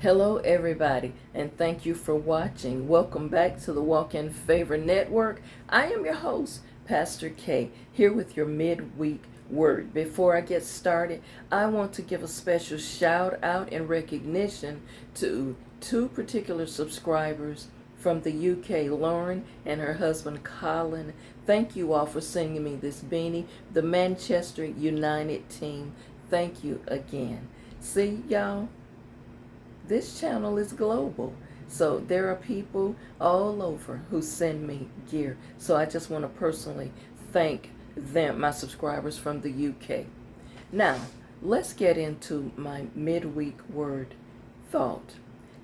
Hello, everybody, and thank you for watching. Welcome back to the Walk in Favor Network. I am your host, Pastor K, here with your midweek word. Before I get started, I want to give a special shout out and recognition to two particular subscribers from the UK, Lauren and her husband, Colin. Thank you all for sending me this beanie, the Manchester United team. Thank you again. See, y'all? This channel is global. So there are people all over who send me gear. So I just want to personally thank them, my subscribers from the UK. Now, let's get into my midweek word thought.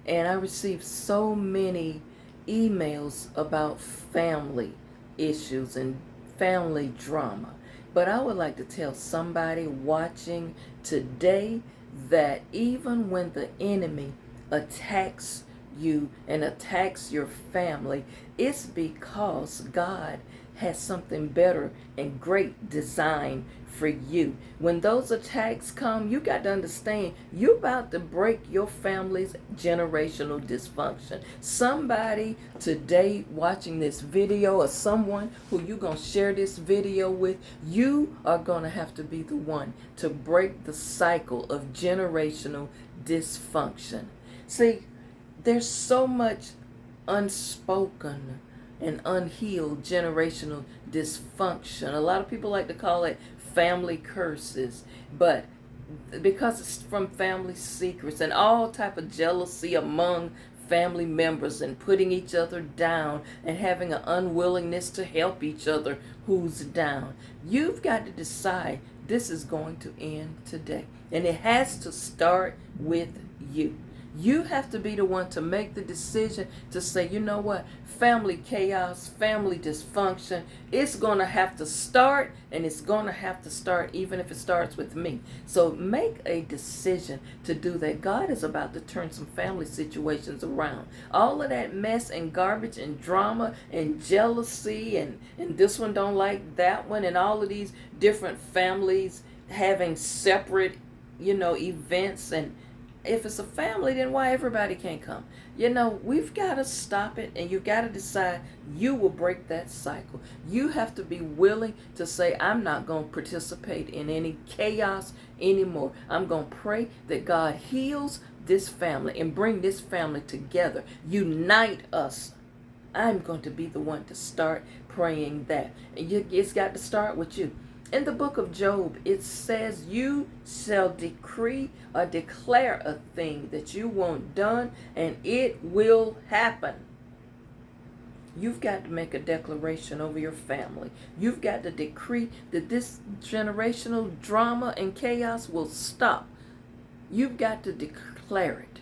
And I received so many emails about family issues and family drama. But I would like to tell somebody watching today that even when the enemy attacks you and attacks your family, it's because God has something better and great design for you. When those attacks come, you got to understand you're about to break your family's generational dysfunction. Somebody today watching this video, or someone who you're going to share this video with, you are going to have to be the one to break the cycle of generational dysfunction. See, there's so much unspoken and unhealed generational dysfunction. A lot of people like to call it family curses, but because it's from family secrets and all type of jealousy among family members and putting each other down and having an unwillingness to help each other who's down. You've got to decide this is going to end today. And it has to start with you. You have to be the one to make the decision to say, you know what, family chaos, family dysfunction, it's going to have to start, and it's going to have to start even if it starts with me. So make a decision to do that. God is about to turn some family situations around. All of that mess and garbage and drama and jealousy and this one don't like that one, and all of these different families having separate, events. And if it's a family, then why everybody can't come? We've got to stop it, and you got to decide you will break that cycle. You have to be willing to say, I'm not going to participate in any chaos anymore. I'm going to pray that God heals this family and bring this family together. Unite us. I'm going to be the one to start praying that. And it's got to start with you. In the book of Job, it says, you shall decree or declare a thing that you want done, and it will happen. You've got to make a declaration over your family. You've got to decree that this generational drama and chaos will stop. You've got to declare it.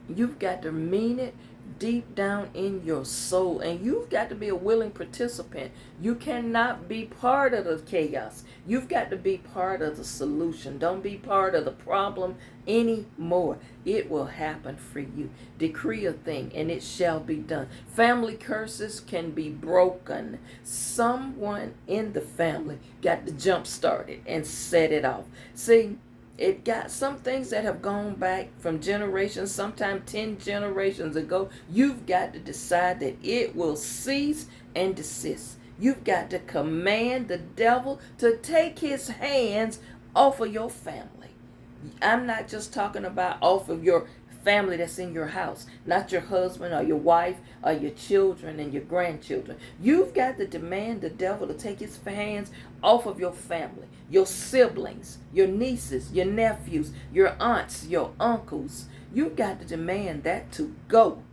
You've got to mean it deep down in your soul, and you've got to be a willing participant. You cannot be part of the chaos. You've got to be part of the solution. Don't be part of the problem anymore. It will happen for you. Decree a thing and it shall be done. Family curses can be broken. Someone in the family got to jump start it and set it off. See, it got some things that have gone back from generations, sometimes 10 generations ago. You've got to decide that it will cease and desist. You've got to command the devil to take his hands off of your family. I'm not just talking about off of your family that's in your house, not your husband or your wife or your children and your grandchildren. You've got to demand the devil to take his hands off of your family, your siblings, your nieces, your nephews, your aunts, your uncles. You've got to demand that to go.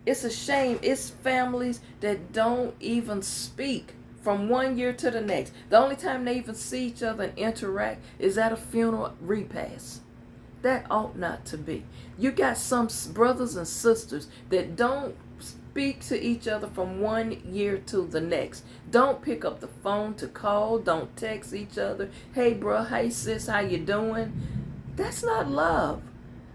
It's a shame. It's families that don't even speak from one year to the next. The only time they even see each other and interact is at a funeral repast. That ought not to be. You got some brothers and sisters that don't speak to each other from one year to the next. Don't pick up the phone to call. Don't text each other. Hey, bro. Hey, sis. How you doing? That's not love.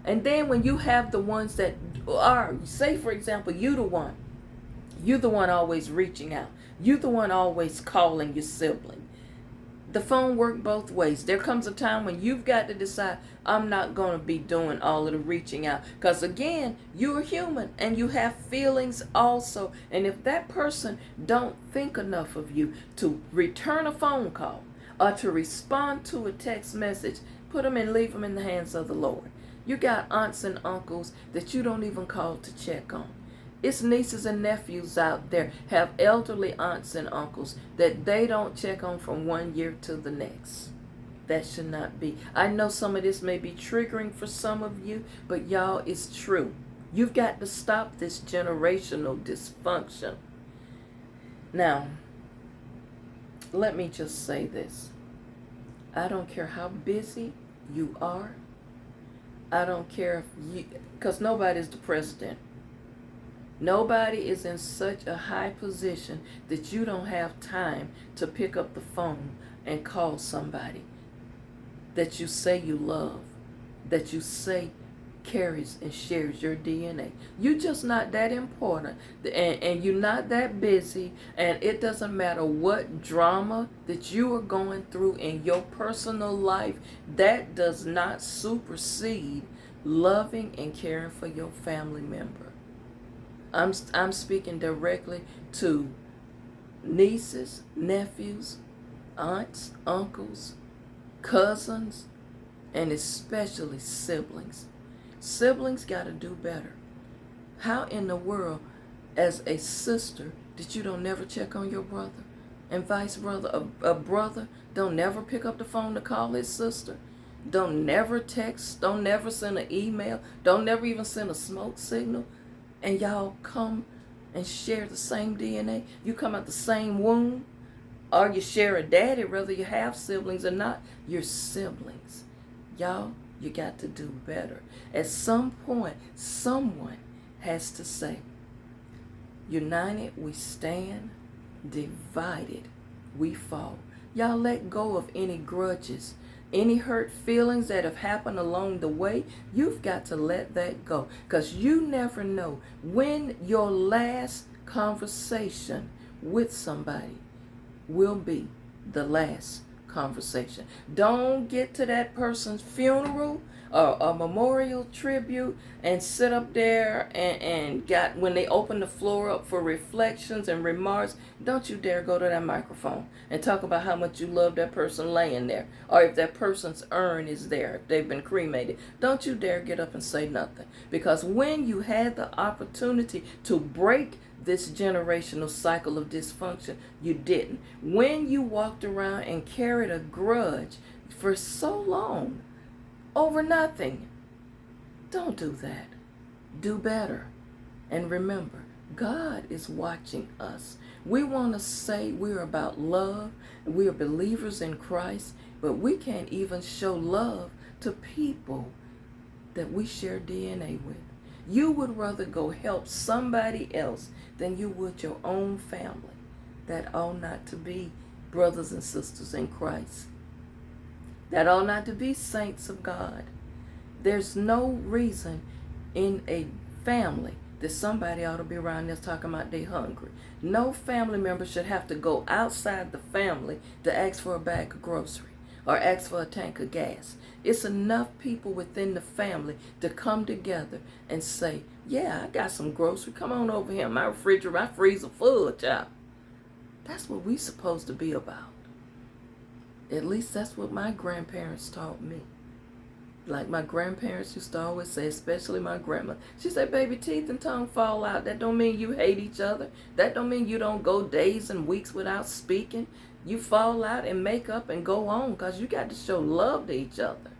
And then when you have the ones that are, say, for example, you're the one always reaching out. You're the one always calling your sibling. The phone works both ways. There comes a time when you've got to decide, I'm not going to be doing all of the reaching out. Because again, you're human and you have feelings also. And if that person don't think enough of you to return a phone call or to respond to a text message, put them and leave them in the hands of the Lord. You got aunts and uncles that you don't even call to check on. It's nieces and nephews out there have elderly aunts and uncles that they don't check on from one year to the next. That should not be. I know some of this may be triggering for some of you, but y'all, it's true. You've got to stop this generational dysfunction. Now, let me just say this. I don't care how busy you are. I don't care if you, because nobody's the president. Nobody is in such a high position that you don't have time to pick up the phone and call somebody that you say you love, that you say carries and shares your DNA. You're just not that important, and you're not that busy, and it doesn't matter what drama that you are going through in your personal life. That does not supersede loving and caring for your family member. I'm speaking directly to nieces, nephews, aunts, uncles, cousins, and especially siblings. Siblings got to do better. How in the world, as a sister, that you don't never check on your brother? And vice versa, a brother don't never pick up the phone to call his sister? Don't never text, don't never send an email, don't never even send a smoke signal? And y'all come and share the same DNA. You come out the same womb, or you share a daddy, whether you have siblings or not. You're siblings. Y'all, you got to do better. At some point, someone has to say, united we stand, divided we fall. Y'all let go of any grudges. Any hurt feelings that have happened along the way, you've got to let that go. Because you never know when your last conversation with somebody will be the last conversation. Don't get to that person's funeral or a memorial tribute and sit up there and got, when they open the floor up for reflections and remarks, don't you dare go to that microphone and talk about how much you love that person laying there, or if that person's urn is there, if they've been cremated. Don't you dare get up and say nothing, because when you had the opportunity to break this generational cycle of dysfunction, you didn't. When you walked around and carried a grudge for so long over nothing, don't do that. Do better. And remember, God is watching us. We want to say we're about love, we are believers in Christ, but we can't even show love to people that we share DNA with. You would rather go help somebody else than you would your own family. That ought not to be brothers and sisters in Christ. That ought not to be saints of God. There's no reason in a family that somebody ought to be around there talking about they hungry. No family member should have to go outside the family to ask for a bag of grocery or ask for a tank of gas. It's enough people within the family to come together and say, yeah, I got some grocery. Come on over here. My refrigerator, my freezer full, child. That's what we supposed to be about. At least that's what my grandparents taught me. Like my grandparents used to always say, especially my grandma. She said, baby, teeth and tongue fall out. That don't mean you hate each other. That don't mean you don't go days and weeks without speaking. You fall out and make up and go on, because you got to show love to each other.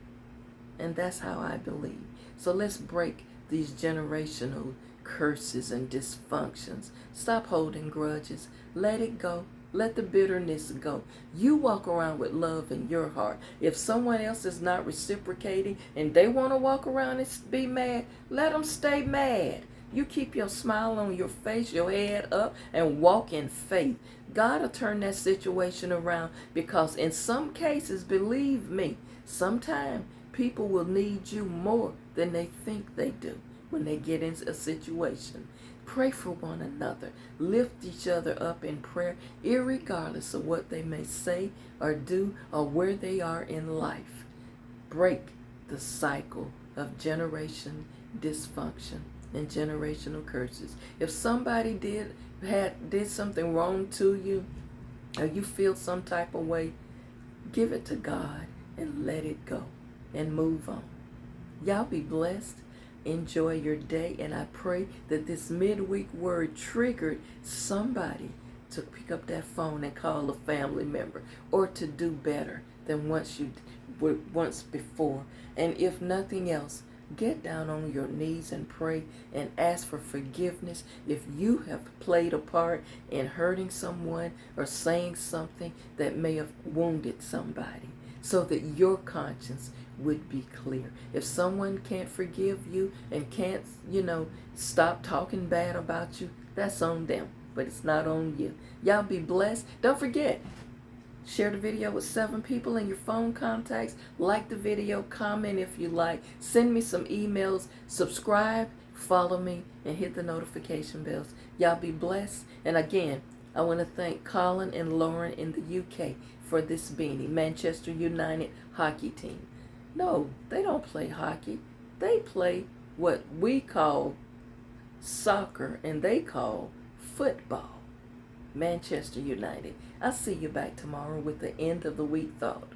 And that's how I believe. So let's break these generational curses and dysfunctions. Stop holding grudges. Let it go. Let the bitterness go. You walk around with love in your heart. If someone else is not reciprocating and they want to walk around and be mad, let them stay mad. You keep your smile on your face, your head up, and walk in faith. God will turn that situation around, because in some cases, believe me, sometimes people will need you more than they think they do when they get into a situation. Pray for one another. Lift each other up in prayer, irregardless of what they may say or do or where they are in life. Break the cycle of generation dysfunction and generational curses. If somebody did something wrong to you, or you feel some type of way, give it to God and let it go and move on. Y'all be blessed. Enjoy your day, and I pray that this midweek word triggered somebody to pick up that phone and call a family member, or to do better than once before. And if nothing else, get down on your knees and pray and ask for forgiveness if you have played a part in hurting someone or saying something that may have wounded somebody, so that your conscience would be clear. If someone can't forgive you and can't, stop talking bad about you, that's on them, but it's not on you. Y'all be blessed. Don't forget, share the video with 7 people in your phone contacts. Like the video, comment if you like. Send me some emails. Subscribe, follow me, and hit the notification bells. Y'all be blessed. And again, I want to thank Colin and Lauren in the UK for this beanie. Manchester United hockey team. No, they don't play hockey. They play what we call soccer, and they call football. Manchester United. I'll see you back tomorrow with the end of the week thought.